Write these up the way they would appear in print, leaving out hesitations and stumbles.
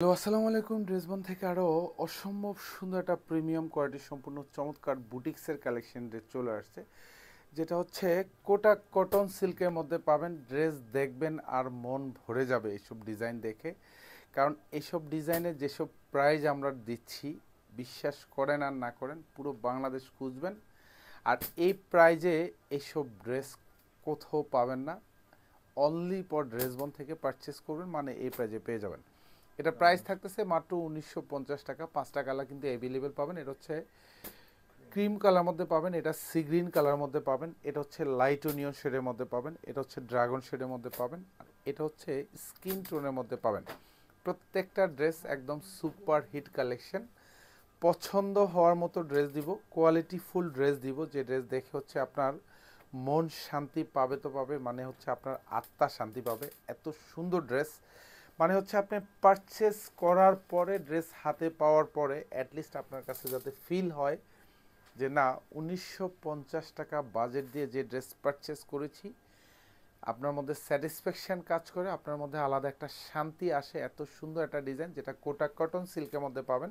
Hello, আসসালামু আলাইকুম। ড্রেসবন থেকে আরও অসম্ভব সুন্দর একটা প্রিমিয়াম কোয়ালিটি সম্পূর্ণ চমৎকার বুটিক্সের কালেকশন চলে আসছে, যেটা হচ্ছে কোটাক কটন সিল্কের মধ্যে পাবেন। ড্রেস দেখবেন আর মন ভরে যাবে এইসব ডিজাইন দেখে, কারণ এইসব ডিজাইনের যেসব প্রাইস আমরা দিচ্ছি, বিশ্বাস করেন আর না করেন, পুরো বাংলাদেশ খুঁজবেন আর এই প্রাইজে এইসব ড্রেস কোথাও পাবেন না। অনলি ফর ড্রেসবন থেকে পারচেস করবেন মানে এই প্রাইজে পেয়ে যাবেন। এটা প্রাইস থাকতেছে মাত্র 1950 টাকা। 5টা কালার কিন্তু অ্যাভেলেবেল পাবেন। এটা হচ্ছে ক্রিম কালার মধ্যে পাবেন, এটা সি গ্রিন কালার মধ্যে পাবেন, এটা হচ্ছে লাইট অনিয়ন শেডের মধ্যে পাবেন, এটা হচ্ছে ড্রাগন শেডের মধ্যে পাবেন, আর এটা হচ্ছে স্কিন টোনের মধ্যে পাবেন। প্রত্যেকটা ড্রেস একদম সুপার হিট কালেকশন। পছন্দ হওয়ার মতো ড্রেস দিব, কোয়ালিটি ফুল ড্রেস দিব, যে ড্রেস দেখে হচ্ছে আপনার মন শান্তি পাবে তো পাবে, মানে হচ্ছে আপনার আত্মা শান্তি পাবে। এত সুন্দর ড্রেস, মানে হচ্ছে আপনি পারচেস করার পরে, ড্রেস হাতে পাওয়ার পরে অ্যাটলিস্ট আপনার কাছে যাতে ফিল হয় যে না, 1950 টাকা বাজেট দিয়ে যে ড্রেস পারচেস করেছি, আপনার মধ্যে স্যাটিসফ্যাকশান কাজ করে, আপনার মধ্যে আলাদা একটা শান্তি আসে। এত সুন্দর একটা ডিজাইন, যেটা কোটাক কটন সিল্কের মধ্যে পাবেন।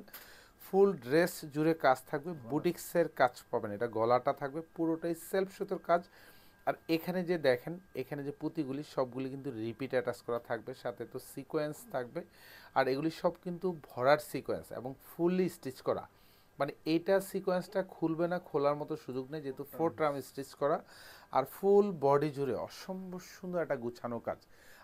ফুল ড্রেস জুড়ে কাজ থাকবে, বুটিক্সের কাজ পাবেন। এটা গলাটা থাকবে পুরোটাই সেলফ সুতোর কাজ। আর এখানে যে দেখেন, এখানে যে পুঁতিগুলি সবগুলি কিন্তু রিপিট অ্যাটাচ করা থাকবে, সাথে তো সিকোয়েন্স থাকবে। আর এগুলি সব কিন্তু ভরার সিকোয়েন্স এবং ফুললি স্টিচ করা, মানে এইটা সিকোয়েন্সটা খুলবে না, খোলার মতো সুযোগ নেই, যেহেতু 4 ট্রাম স্টিচ করা। আর ফুল বডি জুড়ে অসম্ভব সুন্দর একটা গুছানো কাজ।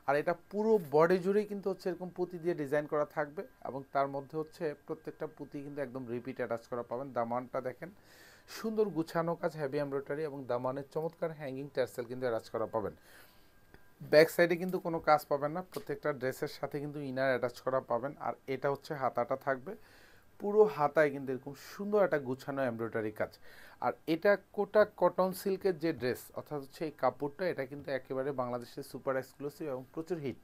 আর এটা পুরো বডি জুড়েই কিন্তু হচ্ছে এরকম পুঁতি দিয়ে ডিজাইন করা থাকবে, এবং তার মধ্যে হচ্ছে প্রত্যেকটা পুঁতি কিন্তু একদম রিপিট অ্যাটাচ করা পাবেন। দামানটা দেখেন, সুন্দর গুছানো কাজ, হেভি এমব্রয়ডারি, এবং দামানের চমৎকার হ্যাঙ্গিং টার্সেল কিন্তু অ্যাটাচ করা পাবেন। ব্যাক সাইডে কিন্তু কোনো কাজ পাবেন না, প্রত্যেকটা ড্রেসের সাথে কিন্তু ইনার অ্যাটাচ করা পাবেন। আর এটা হচ্ছে হাতাটা থাকবে, পুরো হাতায় কিন্তু এরকম সুন্দর একটা গুছানো এমব্রয়ডারি কাজ। আর এটা কোটাক কটন সিল্কের যে ড্রেস, অর্থাৎ হচ্ছে এই কাপড়টা, এটা কিন্তু একেবারে বাংলাদেশের সুপার এক্সক্লুসিভ এবং প্রচুর হিট,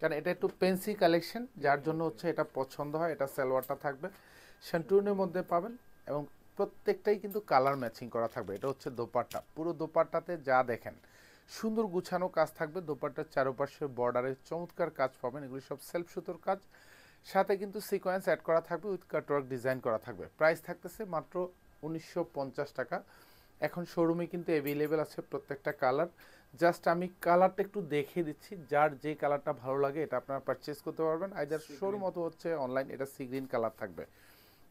কারণ এটা একটু পেন্সি কালেকশন, যার জন্য হচ্ছে এটা পছন্দ হয়। এটা সালোয়ারটা থাকবে শান্টুনের মধ্যে পাবেন, এবং প্রত্যেকটাই কিন্তু কালার ম্যাচিং করা থাকবে। এটা হচ্ছে দোপাট্টা, পুরো দোপাট্টাতে যা দেখেন সুন্দর গুছানো কাজ থাকবে। দোপাট্টার চারপাশে বর্ডারে চমৎকার কাজ পাবেন, এগুলি সব সেলফ সুতোর কাজ, সাথে কিন্তু সিকোয়েন্স অ্যাড করা থাকবে, উইথ কাটওয়ার্ক ডিজাইন করা থাকবে। প্রাইস থাকতেছে মাত্র 1950 টাকা। এখন শোরুমে কিন্তু অ্যাভেলেবেল আছে প্রত্যেকটা কালার। জাস্ট আমি কালারটা একটু দেখিয়ে দিচ্ছি, যার যে কালারটা ভালো লাগে এটা আপনারা পারচেস করতে পারবেন, আইদার শোরুম অথবা হচ্ছে অনলাইন। এটা সি গ্রিন কালার থাকবে,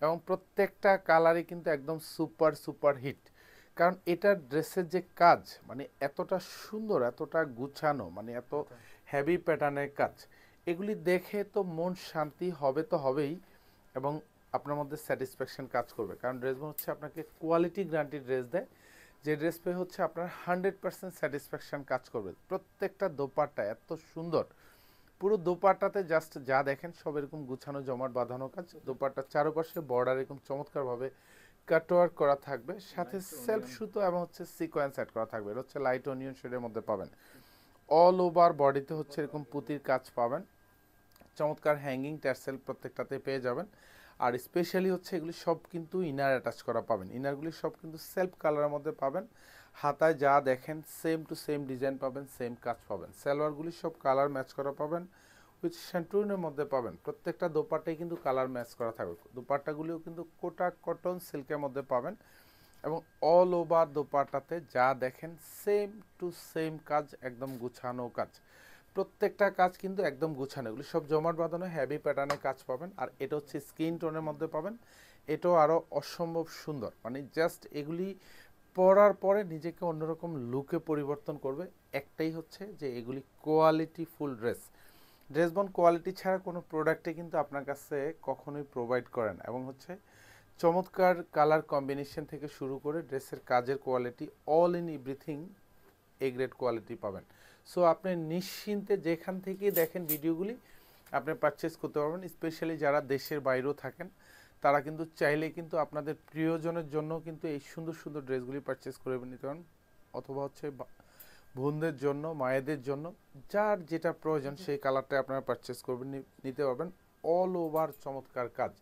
এবং প্রত্যেকটা কালারই কিন্তু একদম সুপার সুপার হিট, কারণ এটার ড্রেসের যে কাজ, মানে এতটা সুন্দর, এতটা গুছানো, মানে এত হেভি প্যাটার্নের কাজ, এগুলি দেখে তো মন শান্তি হবে তো হবেই, এবং আপনার মধ্যে স্যাটিসফ্যাকশন কাজ করবে। কারণ ড্রেসগুলো হচ্ছে আপনাকে কোয়ালিটি গ্যারান্টি ড্রেস দেয়, যে ড্রেস পেয়ে হচ্ছে আপনার 100% স্যাটিসফ্যাকশন কাজ করবে। প্রত্যেকটা দোপাট্টা এত সুন্দর, পুরো দোপাট্টাতে জাস্ট যা দেখেন সব এরকম গুছানো জমাট বাঁধানো কাজ। দোপাট্টার চারপাশে বর্ডার এরকম চমৎকারভাবে কাটওয়ার্ক করা থাকবে, সাথে সেলফ সুতো এবং হচ্ছে সিকোয়েন্স অ্যাড করা থাকবে। এটা হচ্ছে লাইট অনিয়ন শেডের মধ্যে পাবেন। অল ওভার বডিতে হচ্ছে এরকম পুঁতির কাজ পাবেন, চমৎকার হ্যাঙ্গিং ট্যাসেল প্রত্যেকটাতে পেয়ে যাবেন। আর স্পেশালি হচ্ছে এগুলি সব কিন্তু ইনার অ্যাটাচ করা পাবেন, ইনারগুলি সব কিন্তু সেলফ কালারের মধ্যে পাবেন। হাতায় যা দেখেন সেম টু সেম ডিজাইন পাবেন, সেম কাজ পাবেন। সালোয়ারগুলি সব কালার ম্যাচ করা পাবেন, উইথ শ্যান্টুনের মধ্যে পাবেন। প্রত্যেকটা দোপাট্টাই কিন্তু কালার ম্যাচ করা থাকবে। দোপাট্টাগুলিও কিন্তু কোটা কটন সিল্কের মধ্যে পাবেন, এবং অল ওভার দোপাট্টাতে যা দেখেন সেম টু সেম কাজ, একদম গুছানো কাজ। প্রত্যেকটা কাজ কিন্তু একদম গুছানো, এগুলি সব জমাট বাঁধানো হেভি প্যাটার্নে কাজ পাবেন। আর এটা হচ্ছে স্কিন টোনের মধ্যে পাবেন, এটাও আরও অসম্ভব সুন্দর, মানে জাস্ট এগুলি পরার পরে নিজেকে অন্যরকম লুকে পরিবর্তন করবে। একটাই হচ্ছে যে এগুলি কোয়ালিটি ফুল ড্রেস। ড্রেসবন কোয়ালিটি ছাড়া কোনো প্রোডাক্টে কিন্তু আপনার কাছে কখনোই প্রোভাইড করে না, এবং হচ্ছে চমৎকার কালার কম্বিনেশন থেকে শুরু করে ড্রেসের কাজের quality, all in everything A grade quality পাবেন। সো আপনি নিশ্চিন্তে যেখান থেকেই দেখেন ভিডিওগুলি আপনি পারচেস করতে পারবেন। স্পেশালি যারা দেশের বাইরেও থাকেন, তারা কিন্তু চাইলে কিন্তু আপনাদের প্রিয়জনের জন্য কিন্তু এই সুন্দর সুন্দর ড্রেসগুলি পারচেস করে নিতে পারেন, অথবা হচ্ছে বোনদের জন্য, মায়েদের জন্য, যার যেটা প্রয়োজন সেই কালারটা আপনারা পারচেস করবেন, নিতে পারবেন। অল ওভার চমৎকার কাজ।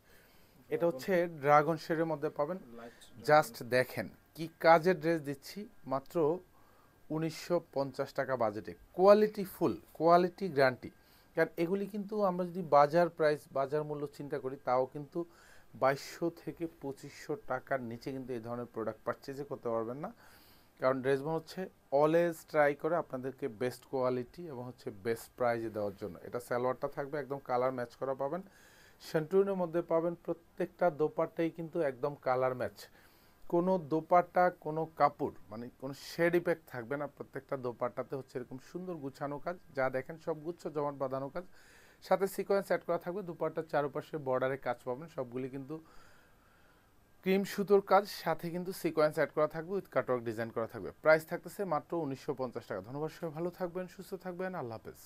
এটা হচ্ছে ড্রাগন শেডের মধ্যে পাবেন। জাস্ট দেখেন কি কাজের ড্রেস দিচ্ছি মাত্র 1950 টাকা বাজেটে, কোয়ালিটি ফুল, কোয়ালিটি গ্যারান্টি। কারণ এগুলি কিন্তু আমরা যদি বাজার প্রাইস বাজার মূল্য চিন্তা করি তাও কিন্তু 2200 থেকে 2500 টাকার নিচে কিন্তু এই ধরনের প্রোডাক্ট পারচেজে করতে পারবেন না। কারণ ড্রেসবন হচ্ছে অলওয়েজ ট্রাই করে আপনাদেরকে বেস্ট কোয়ালিটি এবং হচ্ছে বেস্ট প্রাইজে দেওয়ার জন্য। এটা সালোয়ারটা থাকবে একদম কালার ম্যাচ করা পাবেন, শান্টুনের মধ্যে পাবেন। প্রত্যেকটা দোপাট্টাই কিন্তু একদম কালার ম্যাচ, কোনো দোপাট্টা কোনো কাপড় মানে কোনো শেড ইফেক্ট থাকবে না। প্রত্যেকটা দোপাট্টাতে হচ্ছে এরকম সুন্দর গুছানো কাজ, যা দেখেন সব গুচ্ছ জমাট বাঁধানো কাজ, সাথে সিকোয়েন্স অ্যাড করা থাকবে। দুপাট্টার চারপাশে বর্ডারে কাজ পাবেন, সবগুলি কিন্তু ক্রিম সুতোর কাজ, সাথে কিন্তু সিকোয়েন্স অ্যাড করা থাকবে, উইথ কাটওয়ার্ক ডিজাইন করা থাকবে। প্রাইস থাকতেছে মাত্র 1950 টাকা। ধন্যবাদ, সবাই ভালো থাকবেন, সুস্থ থাকবেন, আল্লাহ হাফেজ।